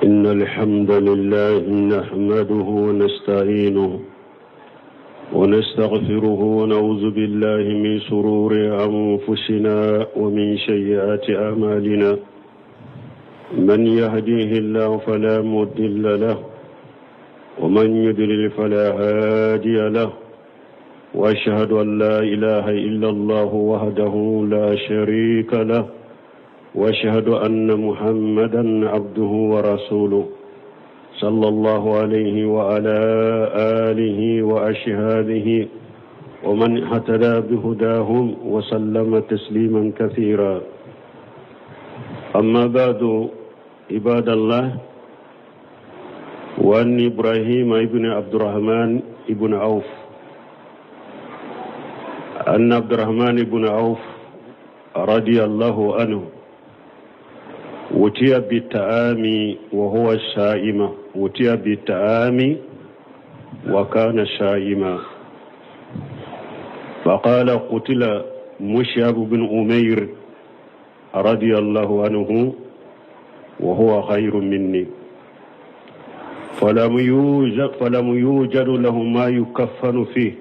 إن الحمد لله نحمده ونستعينه ونستغفره ونعوذ بالله من شرور أنفسنا ومن سيئات أعمالنا. من يهديه الله فلا مضل له ومن يضلل فلا هادي له، وأشهد أن لا إله إلا الله وحده لا شريك له، وأشهد أن محمدا عبده ورسوله صلى الله عليه وعلى آله وأصحابه ومن اهتدى بهداهم وسلم تسليما كثيرا. أما بعد، عباد الله، وأن إبراهيم ابن عبد الرحمن ابن عوف أن عبد الرحمن بن عوف رضي الله عنه وتي بالتآم وهو الشائم، وتي بالتآم وكان شائما، فقال قتل مشعب بن أمير رضي الله عنه وهو خير مني، فلم يوجد له ما يكفن فيه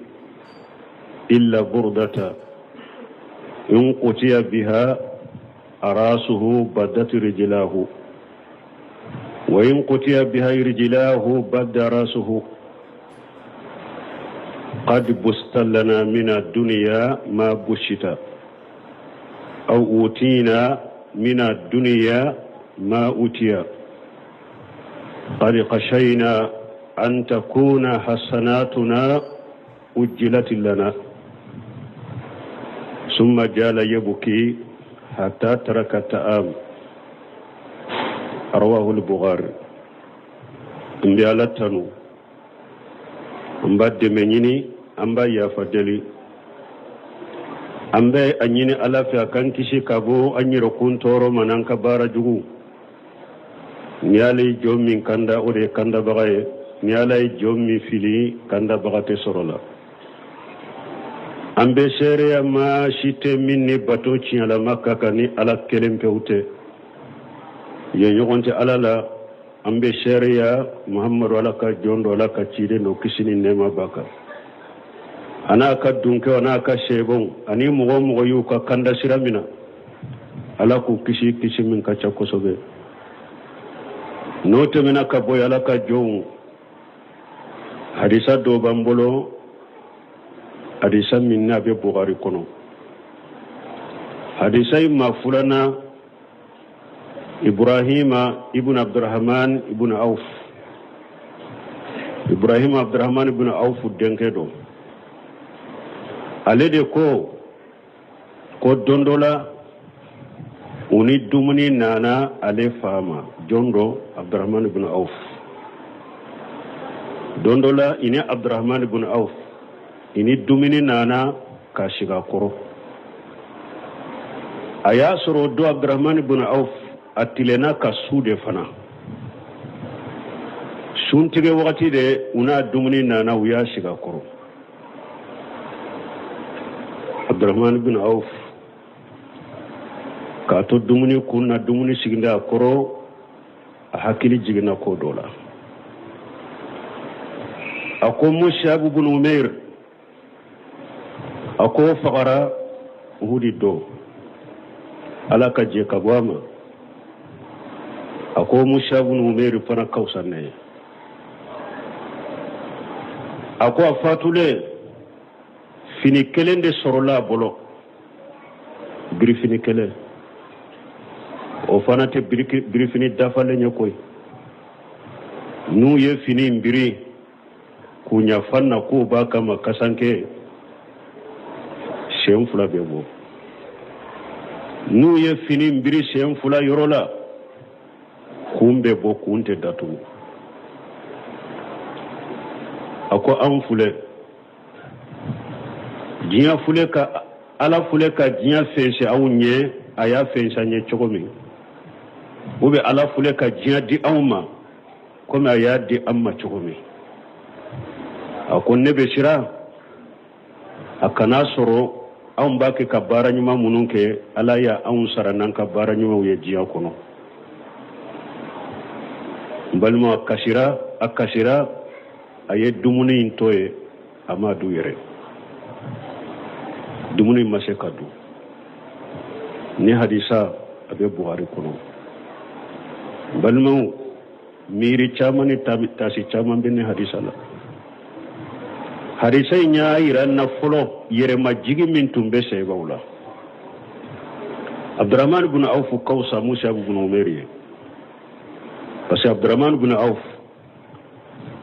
إلا بردة إن قتي بها راسه بدت رجلاه، وإن قتي بها رجلاه بد راسه. قد بست لنا من الدنيا ما بشت، أو أوتينا من الدنيا ما أوتي. قد خشينا أن تكون حسناتنا أجلت لنا. ثم جال يبكي حتى ترك التآم. رواه البخاري. mbi ala tanu mbadde me ñini amba yafa deli ambe a ñini ala fe a kan kisi ka bo a ñiro kuntoro manan ka bara jugu ni alay jom min kanda o de kanda bagaye ni alay jom mi fili kanda bagate sorola ambe sereya ma site min ni bato ciñala makka ka ni ala kelen pewte ye ñogonte ala la ambe sereya muhammadu ala ka jondo ala ka ciide no kisini nema baka ana ka dunke ana ka sebon ani mogo mogo yu ka kanda siramina ala ku kisi min ka ca kosobe no temena ka boy ala ka jon hadisa do bambolo hadisa min na be Bukhari kono. Hadisa ma fulana Ibrahima ibn Abdurrahman ibn Auf. Ibrahim Abdurrahman ibn Auf denkedo alede ko dondola uni dumuni nana ale fama jondo Abdurrahman ibn Auf. Dondola ini Abdurrahman ibn Auf ini dumuni nana ka shiga koro. Aya soro do Abdurrahman ibn Auf atilena ka sude fana suntige wakati de una dumuni nana uya shiga koro. Abdurrahman ibn Auf ka to dumuni kunna dumuni siginda koro a hakili jigina ko dola. Ako Mus'ab ibn Umair ako faqara hudi do alaka je kabwama ako Mus'ab ibn Umair fana kausanne ako afatule fini kelende sorola bolo biri fini kele o fana te biri fini dafale nyakoy nu ye fini mbiri kunya fanna ko baka makasanke shen fula bebo nu ye fini mbiri shen fula yorola kumbe bo kunte datu ako an fule jiya fule ka ala fule ka jiya fense awunye aya fensa nye chokomi ube ala fule ka jiya di awma kome aya di amma chokomi ako nebe shira akana soro an baki ka bara nyuma mununke ala ya an saranan ka bara nyuma uye jiya kono balma akashira aye dumuni intoye amadu yere dumuni masekadu ni hadisa abe buhari kono balma miri chamani tasi chaman bin hadisa la hadisa nya iranna folo yere majigi min tumbe sebawla Abdurrahman ibn Auf Kausa Musa ibn Umeri parce que Abdurrahman ibn Auf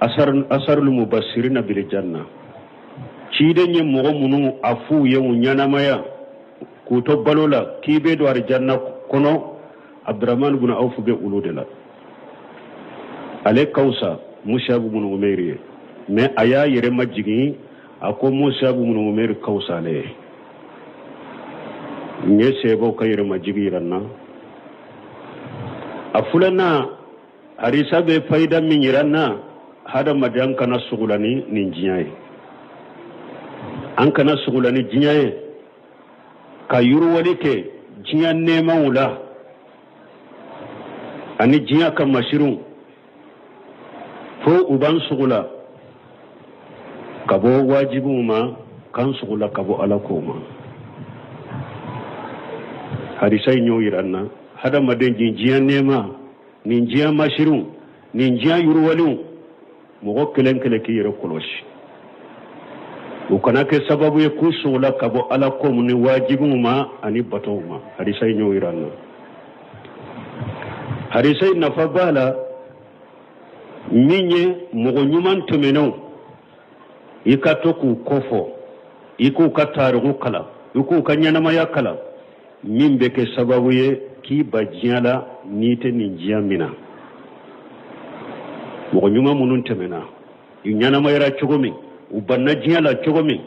asarul mubassirin bil janna ci de nye mo munu afu yewu nyanamaya ko to balola kibe do ar janna kono Abdurrahman ibn Auf be uludela ale Kausa Musa ibn Umeri mais aya yere majigi ako Musa ibn Umeri Kausa le nye sebo kayir majigi ranna afulana harisa be faida min ranna hada madan kana sugulani ninjiyaye an kana sugulani jiyaye ka yurwali ke jiyan neman wula ani jiya kan mashirun fo uban sugula kabo wajibu ma kan sugula kabo alakoma hadisai nyo iranna hada maden jinjiyan nema ninjiyan mashirun ninjiyan yurwalin mugo kelen ki yere koloshi ukana ke sababu ye kusula kabo ala ko mun wajibu ma ani batoma hadisai nyo iranna hadisai nafabala minye mugo nyuman temeno ikatoku kofo iku kataru kala iku kanyana maya kala min be ke sababu ye ki bajiyala nite ninjiya mina mo nyuma munun temena nyana mayra chogomi ubanna jiyala chogomi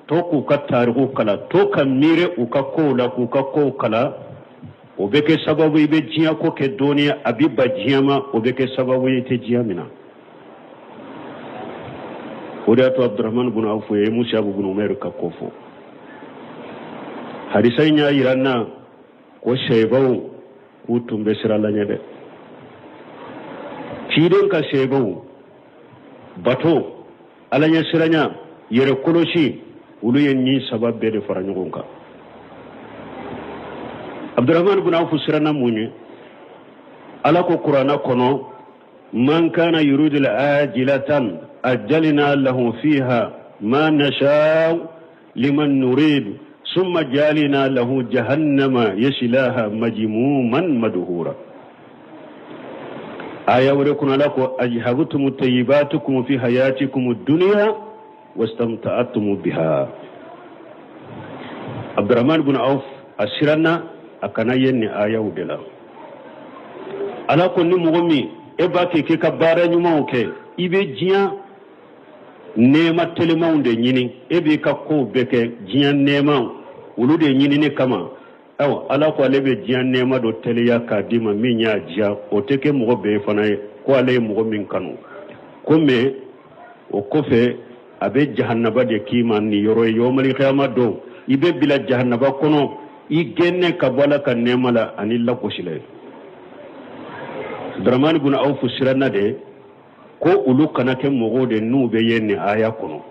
to ku ka tarihu kala to kan mire u ka kola ku ka ko kala o be ke sababu be jiya ko ke doniya abi bajiyama o be ke sababu ye te jiya mina to Abdurrahman ibn Auf ye Musa ibn Umair ka kofo hadisai nya iranna ko shebau kutum be sirala nyade tidin ka shebau bato alanya siranya yere koloshi ulu yenni sababbe de faranyogonka Abdurrahman ibn Auf sirana munye ala ko qur'ana kono man kana yuridu al-ajilatan ajjalna lahu fiha ma nasha liman nurid ثم جعلنا له جهنم يصلاها مجموما مدحورا آية وركن لكم أجهبتم طيباتكم في حياتكم الدنيا واستمتعتم بها عبد الرحمن بن عوف أسرنا أكنا يني آية ودلا ala ko ni mogomi e ba ke ka bara nyuma oke ibe jiya nema telema unde nyini e be ka ko beke jiya nema ulude nyini ne kama aw ala ko lebe jiya nema do teleya ka dima minya jiya o teke mogo be fana ko ale mogo min kanu ko me o kofe abe jahannaba de kima ni yoro yomali khiyama do ibe bila jahannaba kono i genne ka bala ka nema la anilla ko shile Abdurrahman ibn Auf sirana de ko ulu kana ke mogo de nube yenni aya kono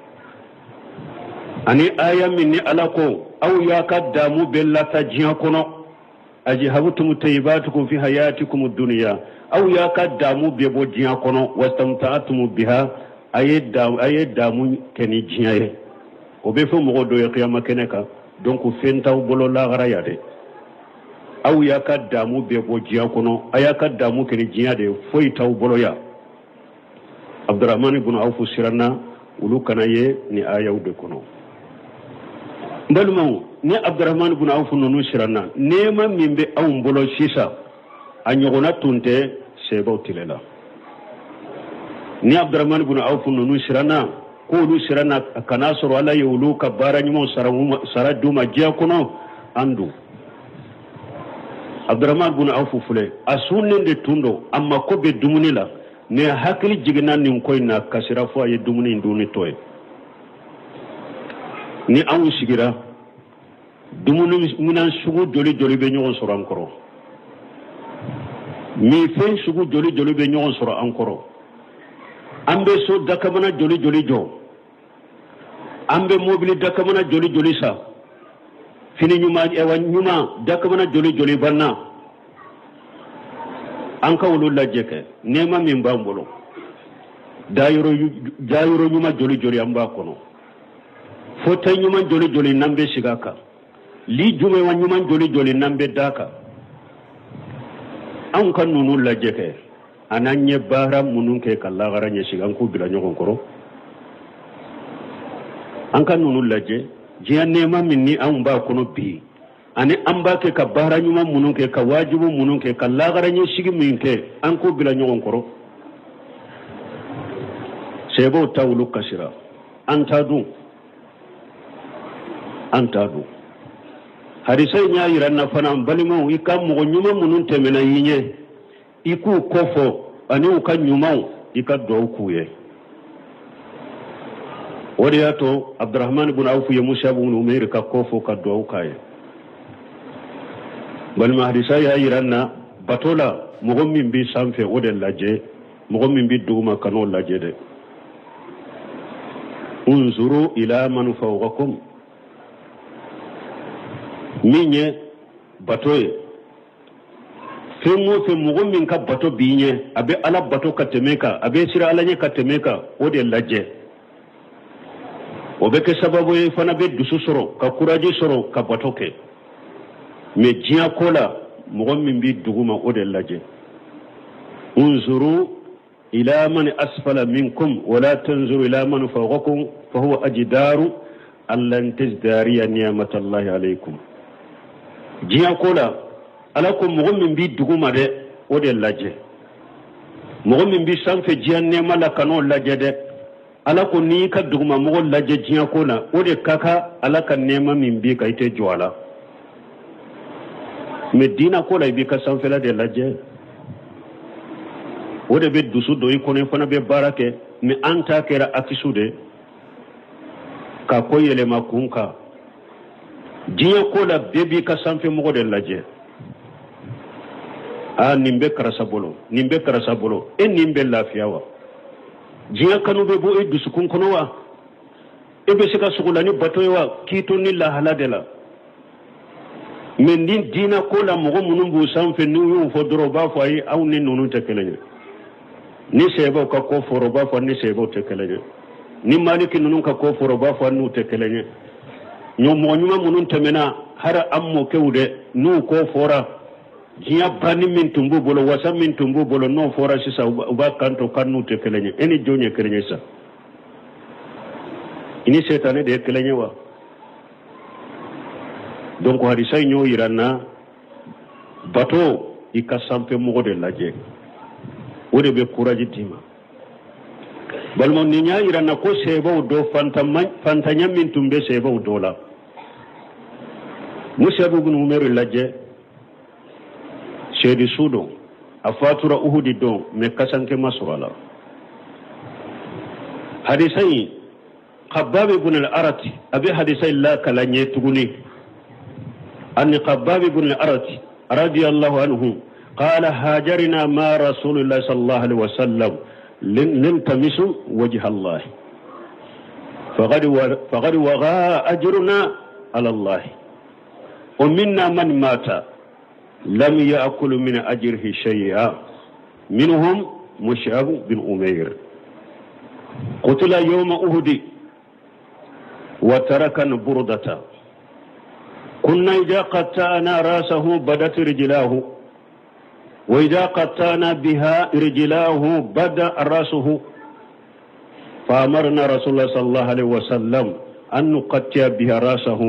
ani aya minni ala ko aw ya kaddamu billata jiya kono ajhabtum tayyibatukum fi hayatikum ad-dunya aw ya kaddamu be bo jiya kono wastamta'tum biha ayeddamu keni jiya o be fo mogo do ya qiyama keneka donc fentaw bolo la gara yade aw ya kaddamu be bo jiya kono aya kaddamu keni jiya de foi taw bolo ya Abdurrahman ibn Auf sirana ulu kana ye ni ayaw de kono ndalmo ni Abdurrahman ibn Auf nonu sirana nema mimbe aw mbolo sisa anyogona tunte sebo tilela ni Abdurrahman ibn Auf nonu sirana ko ulu sirana kana soro ala yulu ka baranyimo saraduma jiya kono andu Abdurrahman ibn Auf fule asunne de tundo amma ko be dumuni la ne hakili jigina ni koy na kasira fo ay dumuni nduni toy ni awu sigira dumuni munan sugu joli joli be nyon soran koro mi fen sugu joli joli be ɲɔgɔn sɔrɔ an kɔrɔ an be so dakamana joli joli jɔ an be mobili dakamana joli joli sa fini ɲuman dakamana joli joli banna an ka olu lajɛ kɛ nɛɛma min b'an bolo dayɔrɔ ɲuman joli joli an b'a kɔnɔ fauteuil ɲuman joli joli n'an bɛ sigi a kan li jumɛn ɲuman joli joli n'an bɛ da kan anw ka ninnu lajɛ kɛ a n'an ɲɛ baara minnu kɛ ka lagara ɲɛsigi an k'u bila ɲɔgɔn kɔrɔ an ka ninnu lajɛ diɲɛ nɛɛma min ni anw b'a kɔnɔ bi ani an b'a kɛ ka baara ɲuman minnu kɛ ka wajibu minnu kɛ ka lagara ɲɛsigi min kɛ an k'u bila ɲɔgɔn kɔrɔ sɛbɛw ta olu kasira an t'a dun hadisa in y'a yira n na fana balimaw i ka mɔgɔ ɲuman minnu tɛmɛna i ɲɛ i k'u kɔfɔ ani u ka ɲumanw i ka duwawu k'u ye o de y'a to abdurahman ibn awf ye musa ibn umair ka kɔfɔ ka duwawu k'a ye balima hadisa y'a yira n na bato la mɔgɔ min bɛ sanfɛ o de lajɛ mɔgɔ min bɛ duguma kan'o lajɛ dɛ unzuru ila man fawqakum min ye bato ye fɛn o fɛn mɔgɔ min ka bato b'i ɲɛ a bɛ ala bato ka tɛmɛ kan a bɛ sira ala ɲɛ ka tɛmɛ kan o de lajɛ o bɛ kɛ sababu ye fana bɛ dusu sɔrɔ ka kuraji sɔrɔ ka bato kɛ mais diɲɛ ko la mɔgɔ min b'i duguma o de lajɛ unzuru ila man asfala minkum wala tanzuru ila man fawqakum fa huwa ajdaru allan tazdariya ni'matallahi alaykum diɲɛ ko la ala ko mɔgɔ min b'i duguma dɛ o de lajɛ mɔgɔ min b'i sanfɛ diɲɛ nɛɛma la kan'o lajɛ dɛ ala ko n'i ka duguma mɔgɔ lajɛ diɲɛ ko la o de ka kan ala ka nɛɛma min b'i kan i tɛ jɔ a la mais diinɛ ko la i b'i ka sanfɛla de lajɛ o de bɛ dusu don i kɔnɔ i fana bɛ baara kɛ mais an ta kɛra akisu de ka ko yɛlɛma kun kan diɲɛ ko la bɛɛ b'i ka sanfɛ mɔgɔ de lajɛ nin bɛ karisa bolo nin bɛ karisa bolo e nin bɛ lafiya wa diɲɛ kanu bɛ bɔ e dusukun kɔnɔ wa e bɛ se ka sugula ni bato ye wa k'i to ni lahala de la mais ni diinɛ ko la mɔgɔ minnu b'u sanfɛ n'u y'o fɔ dɔrɔn u b'a fɔ ayi aw ni ninnu tɛ kelen ye ni sɛbɛw ka ko fɔra u b'a fɔ ni sɛbɛw tɛ kelen ye ni maliki ninnu ka ko fɔra u b'a fɔ n'u tɛ kelen ye mɔgɔ ɲuman minnu tɛmɛna hali an mɔkɛw dɛ n'u ko fɔra diɲɛ banni min tun b'u bolo wasa min tun b'u bolo n'o fɔra sisan u b'a kanto kan n'u tɛ kelen ye e ni jɔn ye kelen ye sa i ni setanɛ de ye kelen ye wa donc hadisa in y'o yira n na bato i ka sanfɛ mɔgɔ de lajɛ o de bɛ courage d'i ma balima nin y'a yira n na ko sɛbɛw dɔ fantanya min tun bɛ sɛbɛw dɔ la musa ibn umair lajɛ sɛdi su don a fatura uhudi don mais kasankɛ ma sɔrɔ a la hadisa in khabbab ibn al-arati a bɛ hadisa in la kala ɲɛ tuguni أن خباب بن الأرت رضي الله عنه قال هاجرنا مع رسول الله صلى الله عليه وسلم نلتمس وجه الله فقد وغى أجرنا على الله ومنا من مات لم يأكل من أجره شيئا منهم مشعب بن أمير قتل يوم أهد وترك بردة كنا إذا قطعنا رأسه بدت رجلاه وإذا قطعنا بها رجلاه بدا رأسه فأمرنا رسول الله صلى الله عليه وسلم أن نقطع بها رأسه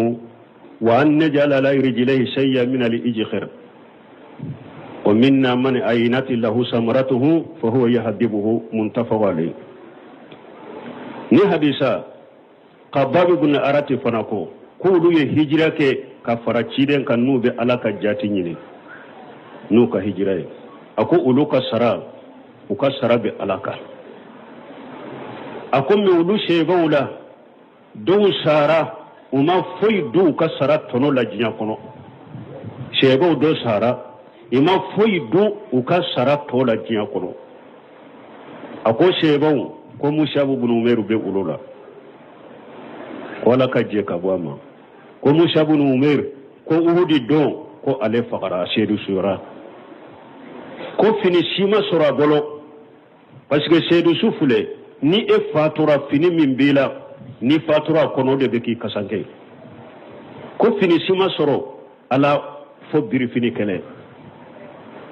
وأن نجعل على رجليه شيئا من الإجخر ومنا من أينت له ثمرته فهو يهدبه منتفع عليه ni hadisa Khabbab ibn Arati fana ko k'olu ye hijira kɛ ka fara ciden kan n'u bɛ ala ka jati ɲini n'u ka hijira ye a ko olu ka sara u ka sara bɛ ala kan a ko mais olu sɛbɛw la dɔw sara u ma foyi don u ka sara tɔnɔ la diɲɛ kɔnɔ sɛbɛw dɔ sara ima foyi dun u ka sara tɔ la diɲɛ kɔnɔ a ko sebaw ko Mus'ab ibn Umair bɛ olu la ko Ala ka jɛ ka bɔ a ma ko Mus'ab ibn Umair ko Uhudi don ko ale fagara Seydou Souyara ko fini si ma sɔrɔ a bolo parce que Seydou Sou filɛ ni e fatura fini min b'i la ni fatura kɔnɔ de bɛ k'i kasanke ko fini si ma sɔrɔ ala fo birifini kɛlɛ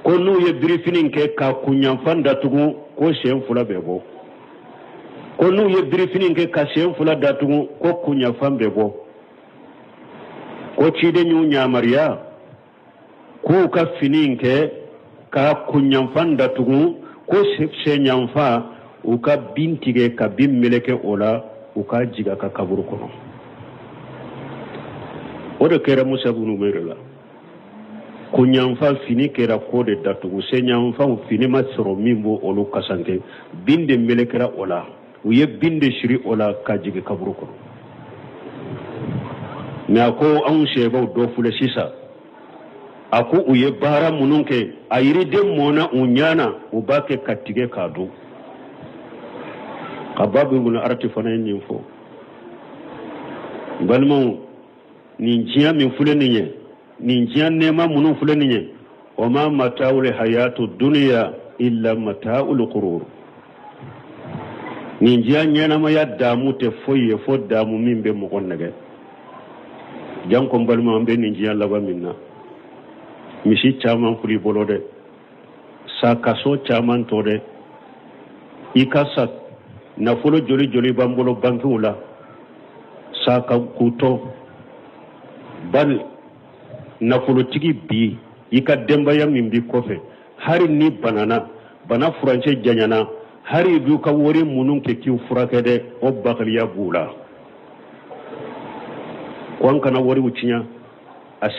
ko n'u ye birifini kɛ ka kunyanfan datugu ko siɲɛ 2 bɛ bɔ ko n'u ye birifini kɛ ka siɲɛ 2 datugu ko kunyanfan bɛ bɔ ko ciden y'u yamariya k'u ka fini kɛ ka kunyanfan datugu ko siɲɛyanfan u ka bin tigɛ ka bin meleke o la u ka jiga ka kaburu kɔnɔ o de kɛra Mus'ab ibn Umair la kunyanfan fini kɛra ko de datugu siɲɛyanfan fini ma sɔrɔ min b'o olu kasanke bin de melekera o la u ye bin de siri o la ka jigi kaburu kɔnɔ mais a ko anw sɛbaw dɔ filɛ sisan a ko u ye baara minnu kɛ a yiriden mɔna u ɲana u b'a kɛ ka tigɛ k'a dun a ba bɛ mun arati fana ye nin fɔ balimaw nin diɲɛ min filɛ nin ye nin diɲɛ nɛɛma minnu filɛ nin ye wa ma mata'ul hayatu dunya illa mata'ul ghurur nin diɲɛ ɲɛnamaya daamu tɛ foyi ye fo daamu min bɛ mɔgɔ nɛgɛ jan ko balimaw an bɛ nin diɲɛ laban min na misi caman fili bolo dɛ sakaso caman tɔ dɛ i ka sa nafolo joli joli b'an bolo bankiw la saka kutɔ bali nafolotigi bi i ka denbaya min bi kɔfɛ hari ni banana bana furancɛ janyana hari du ka wari minnu kɛ k'i furakɛ dɛ o bakaliya b'u la ko an kana wariw tiɲɛ a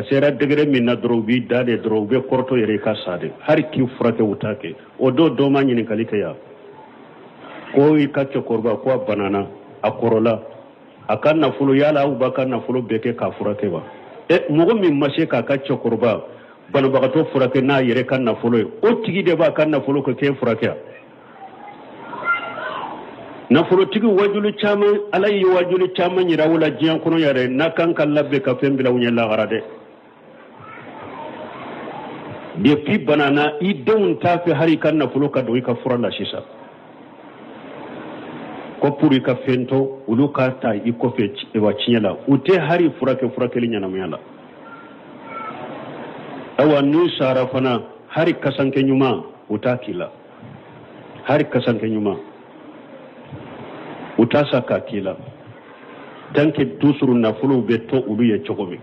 sera degere min na dɔrɔn u b'i da de dɔrɔn u bɛ kɔrɔtɔ yɛrɛ i ka sa de hari k'i furakɛ u t'a kɛ o dɔw ma ɲininkali kɛ yan ko i ka cɛkɔrɔba ko a banana a kɔrɔla a ka nafolo yala aw b'a ka nafolo bɛɛ kɛ k'a furakɛ wa mɔgɔ min ma se k'a ka cɛkɔrɔba banabagatɔ furakɛ n'a yɛrɛ ka nafolo ye o tigi de b'a ka nafolo kɛ k'e furakɛ nafolotigi wajulu caman ala ye wajulu caman yira u la diɲɛ kɔnɔ yɛrɛ n'a kan ka labɛn ka fɛn bila u ɲɛ lahara dɛ depuis banana i denw t'a fɛ hali i ka nafolo ka don i ka fura la sisan ko pour i ka fɛn to olu ka ta i kɔfɛ wa tiɲɛ la u tɛ hali furakɛli ɲɛnamaya la awa n'u sara fana hali kasankɛ ɲuman u t'a k'i la hali kasankɛ ɲuman u t'a sa k'a k'i la tant que toujours nafolo bɛ to olu ye cogo min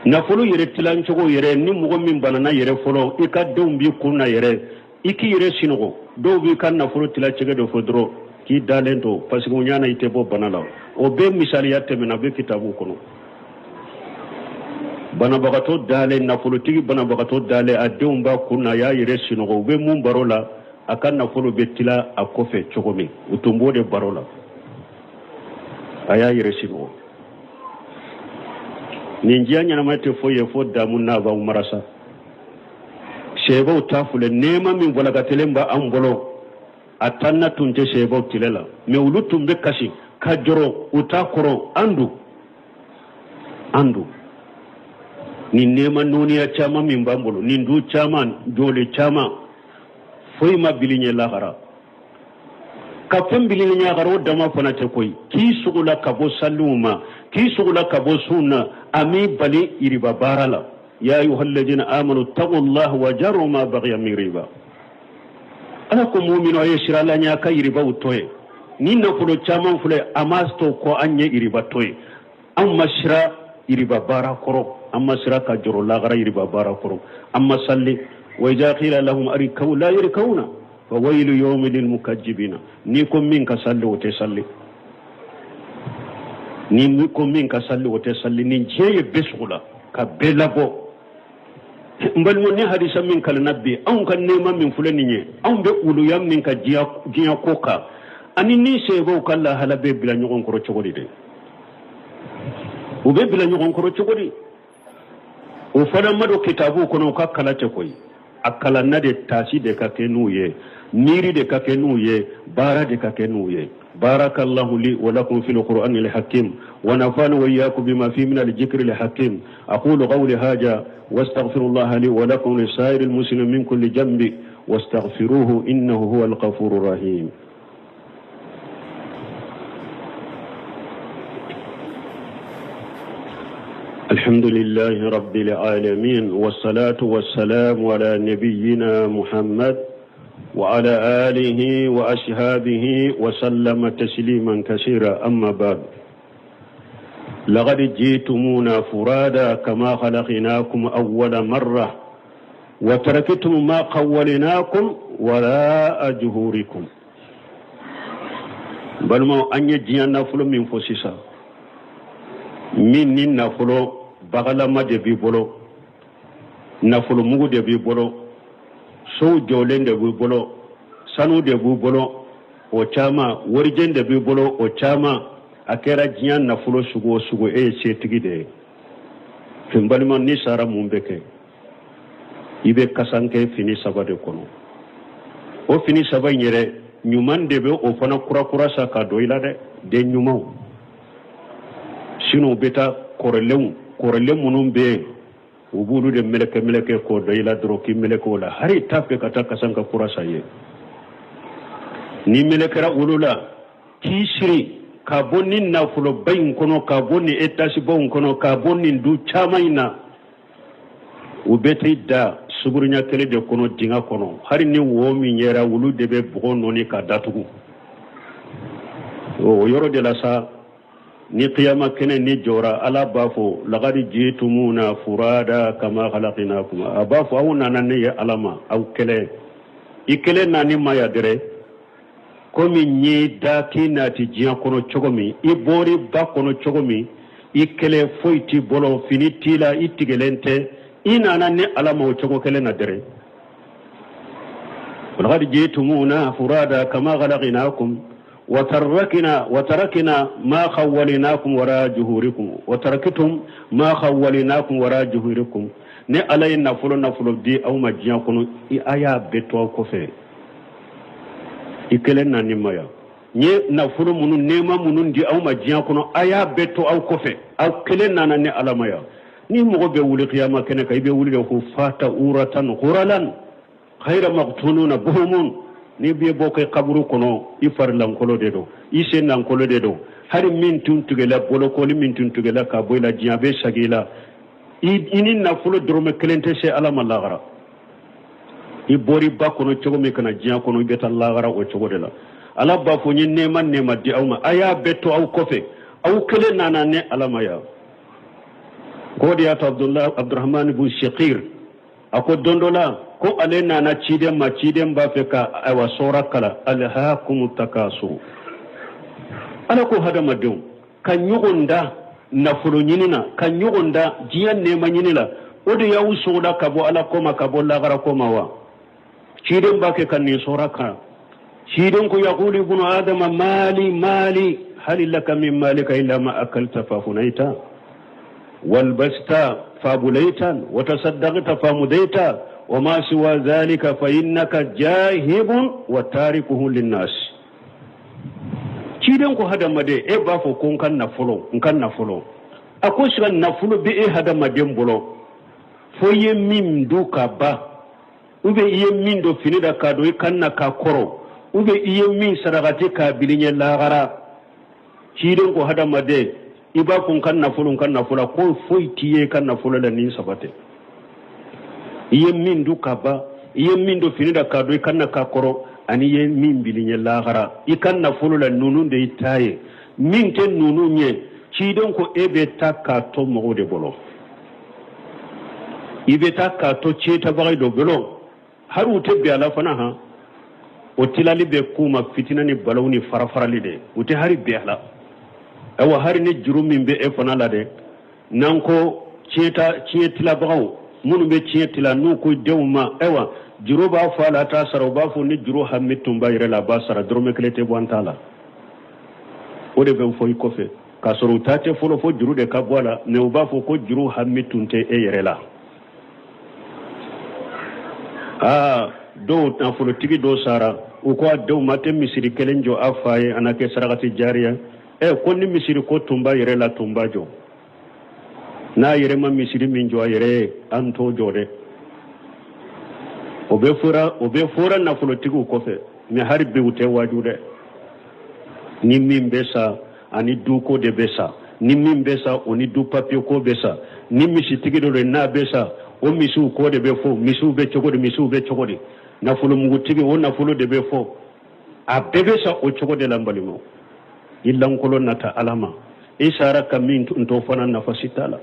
nafolo yɛrɛ tilan cogo yɛrɛ ni mɔgɔ min banana yɛrɛ fɔlɔ i ka denw b'i kun na yɛrɛ i k'i yɛrɛ sinɔgɔ dɔw b'i ka nafolo tila cɛgɛ dɔ fɔ dɔrɔn k'i dalen to parce que u ɲana i tɛ bɔ bana la o bɛɛ misaliya tɛmɛna a bɛ kitabu kɔnɔ banabagatɔ dalen nafolotigi banabagatɔ dalen a denw b'a kun na a y'a yɛrɛ sinɔgɔ u bɛ mun baro la a ka nafolo bɛ tila a kɔfɛ cogo min u tun b'o de baro la a y'a yɛrɛ sinɔgɔ nin diɲɛ ɲɛnama tɛ foyi ye fo damu n'a b'aw marasa sɛbaw t'a filɛ nɛɛma min walakatelen b'an bolo a tanna tun tɛ sɛbaw tile la mais olu tun bɛ kasi ka jɔrɔ u t'a kɔrɔ an du nin nɛɛma nɔniya caman min b'an bolo nin du caman jɔlen caman foyi ma bili ɲɛ lahara ka fɛn bili ɲɛ lahara o dama fana tɛ koyi k'i sugula ka bɔ saliw ma k'i sugula ka bɔ sun na a m'i bali iriba baara la ya ayyuhal ladina amanu taqullaha wa jaru ma baqiya min riba ala ko mu'minu ay shirala nya ka iriba utoye ni nafolo caman filɛ a ma to ko an ye iriba toye an ma shira iriba baara kɔrɔ an ma shira ka jɔrɔ lagara iriba baara kɔrɔ an ma salli wa idha qila lahum arikaw la yarkauna fa waylu yawmin lil mukazzibina ni ko min ka salli o te salli ni ko min ka salli o te salli ni jeye besugula ka belabo mbalmo ni hadisa min kala nabbi an kan nema min fulani nye an be ulu yam min ka jiya koka ani ni sebo kala halabe bila nyogon koro chogodi de ube bila nyogon koro chogodi o fana mado kitabu kono ka kalate koy akalanna de tasi de ka kenuye miri de ka kenuye bara de ka kenuye barakallahu li wa lakum fil qur'ani al hakim wa nafa'ani wa iyyakum bima fi min al dhikri al hakim aqulu qawli hadha wastaghfirullaha li wa lakum li sa'iril muslimin min kulli dhanbi wastaghfiruhu innahu huwal ghafurur rahim. الحمد لله رب العالمين والصلاة والسلام على نبينا محمد وعلى آله وأصحابه وسلم تسليما كثيرا أما بعد لقد جئتمونا فرادا كما خلقناكم أول مرة وتركتم ما قولناكم وراء ظهوركم بل ما أن يجينا فلو من فسيسا من نفلو bagalama de bi bolo nafolo mugu de bi bolo so jolen de bi bolo sanu de bi bolo o chama worijen de bi bolo o chama akera jiyan nafolo sugo se tigide kimbalima ni sara mumbeke ibe kasanke fini sabade kono o fini sabay nyere nyuman de be o fana kura sa ka doila de nyumaw sino beta korele munun be ubulu de meleke ko doila droki meleke wala hari tape kata kasanka kurasa ye ni melekera ulula kisiri kaboni na fulo bayin kono kaboni etasi bon kono kaboni du chamaina ubeti da sugurunya tele de kono dinga kono hari ni womi nyera wulu de be bono ni ka datugu o yoro de la sa ni qiyama kene ni jora ala bafo laqad jitumuna furada kama khalaqnakum abafo awna nanne ya alama aw kele ikele nani maya dere komi nyi daki nati jiyan kono chogomi ibori ba kono chogomi ikele foiti bolo finitila itigelente ina nanne alama o chogo kele na dere laqad jitumuna furada kama khalaqnakum وتركنا ما خولناكم وراء ظهوركم وتركتم ما خولناكم وراء ظهوركم ne alay nafolo di aw ma jiyan kono I aya beto ko fe ikelen na nimaya nye nafolo munun nema munun di aw ma jiyan kono aya beto aw ko fe aw kelen na ne alamaya ni mo be wuli qiyama kene kay be wuli ko fata uratan quralan khayra maqtununa buhumun ni biye bokoy kaburu kono ifar lankolo de do ise nankolo de do hari min tuntugela bolo ko li min tuntugela ka boyla jiabe sagila ini na fulo drome klente se ala malagara I bori ba kono chogo me kana jian kono beta lagara o chogo de la ala ba fo nyi nema di awma aya beto aw kofe aw kele nana ne ala maya godi ata abdurrahman bu shaqir ako dondola ko ale nana ciden ba fe ka aywa sora kala alhaakum takasur ala ko hada madum kan yugonda nafulu nyinina kan yugonda jiyan ne manyinila odo yawu soda kabo ala koma kabo lagara koma wa ciden ba ke kan ni sora ka ciden ko yaqulu ibnu adama mali hal laka min malika illa ma akalta fa funaita wal basta fa bulaitan wa tasaddaqta fa mudaita وما سوى ذلك فإنك جاهب وتاركه للناس كيدن ko hada made e ba fo kon kan nafulo ako shiga nafulo be e hada made mbolo fo ye min du ka ba ube ye min do finida ka do kan na ka koro ube ye min saragati ka bilinye lagara kiden ko hada made iba kon kan nafulo ko fo tiye kan nafulo la ni sabate iye min du kaba iye min do finida ka do ikanna ka koro ani ye min bilinye lagara ikanna fulu la nunu de itaye min ke nunu nye chidon ko ebe taka to mo de bolo ibe taka to cheta bagay do bolo haru tebbi ala fana ha o tilali be kuma fitina ni balawni farafarali de uti hari be ala awa hari ni jurumin be e fana la de nanko cheta bagaw munu be cietila nu ko dewma ewa juro ba fala ta saro ba fu ni juro hamitum bayre la ba sara drome klete bontala o de ben foy ko fe ka soro tate folo fo juro de ka bola ne o ba fo ko juro hamitum te e yere la do nafolotigi do sara u ko a denw ma tɛ misiri kelen jɔ a fa ye ana kɛ sarakati jariya ko ni misiri ko tunba yɛrɛ la tunba jɔ n'a yɛrɛ ma misiri min jɔ a yɛrɛ ye an t'o jɔ dɛ o bɛ fɔra nafolotigiw kɔfɛ mais hali bi u tɛ waaju dɛ ni min bɛ sa ani duko de bɛ sa ni min bɛ sa o ni du papier ko bɛ sa ni misitigi dɔ de n'a bɛ sa o misiw ko de bɛ fɔ misiw bɛ cogo di misiw bɛ cogo di nafolomugutigi o nafolo de bɛ fɔ a bɛɛ bɛ sa o cogo de la n balimaw i lankolon nata ala ma i sara ka min t'o fana nafa si t'a la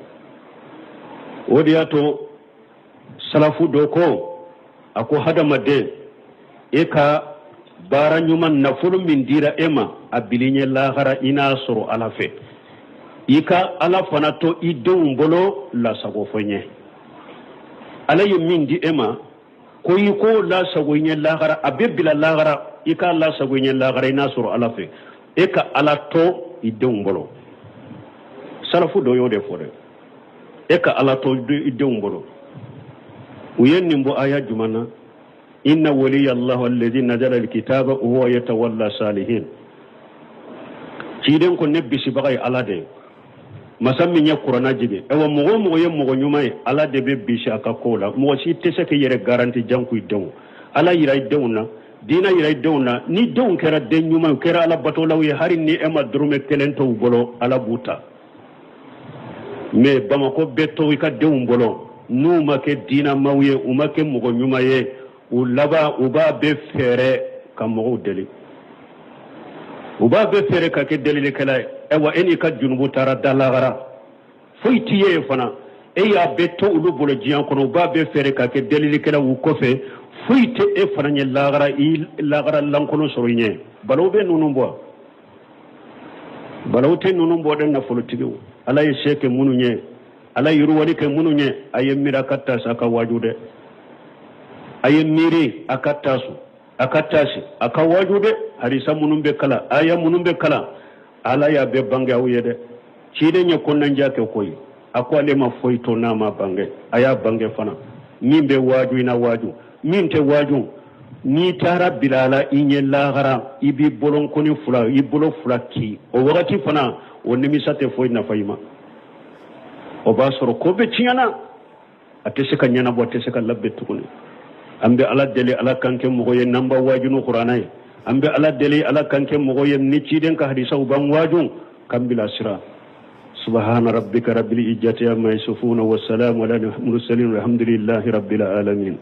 o de y'a to salafu dɔ ko a ko hadamaden e ka baara ɲuman nafolo min dira e ma a bili ɲɛ lahara i n'a sɔrɔ ala fɛ i ka ala fana to i denw bolo lasago fɔ ɲɛ ala ye min di e ma ko i ko lasago ɲɛ lahara a bɛ bila lahara i ka lasago ɲɛ lahara i n'a sɔrɔ ala fɛ e ka ala to i denw bolo salafu dɔ y'o de fɔ dɛ e ka ala to i denw bolo u ye nin bɔ aya juman na inna waliya allahu alladhi nazala alkitaba wa huwa yatawalla salihin ciden ko ne bisibaga ye ala de masa min ye kurana jigi ewa mɔgɔ mɔgɔ ye mɔgɔ ɲuman ye ala de bɛ bisi a ka kow la mɔgɔ si tɛ se k'i yɛrɛ garanti janko i denw ala yira i denw na diina yira i denw na ni denw kɛra den ɲuman u kɛra ala batolaw ye hali ni e ma dɔrɔmɛ kelen to u bolo ala b'u ta mais bamako bɛ to i ka denw bolo n'u ma kɛ diinamaw ye u ma kɛ mɔgɔ ɲuman ye u laban u b'a bɛ fɛɛrɛ ka mɔgɔw deli u b'a bɛ fɛɛrɛ ka kɛ delilikɛla ye ewa e n'i ka junubu taara da lagara foyi t'i ye fana e y'a bɛ to olu bolo diɲɛ kɔnɔ u b'a bɛ fɛɛrɛ ka kɛ delilikɛla u kɔfɛ foyi tɛ e fana ɲɛ lagara i lagara lankolon sɔrɔ i ɲɛ balawu bɛ ninnu bɔ balawu tɛ ninnu bɔ dɛ nafolotigiw ala ye se kɛ minnu ɲɛ ala ye yiriwali kɛ minnu ɲɛ a ye miiri a ka taasi a ka waaju dɛ a ye miiri a ka taasu a ka taasi a ka waaju dɛ hadisa minnu bɛ kala aya minnu bɛ kala ala y'a bɛɛ bange aw ye dɛ ciden ye kɔnɔnandiya kɛ koyi a ko ale ma foyi to n'a ma bange a y'a bange fana min bɛ waaju i na waaju min tɛ waaju n'i taara bila a la i ɲɛ lahara i b'i bolonkoni fila i bolo fila ci o wagati fana o nimisa tɛ foyi nafa i ma o b'a sɔrɔ ko bɛ tiɲɛna a tɛ se ka ɲɛnabɔ a tɛ se ka labɛn tuguni an bɛ ala deli ala kan kɛ mɔgɔ ye n'an b'a waaju ni kuranɛ ye an bɛ ala deli ala kan kɛ mɔgɔ ye ni ciden ka hadisaw b'an waaju k'an bilasira subhana rabbika rabbil izzati amma yasifun wa salamun ala al mursalin walhamdulillahi rabbil alamin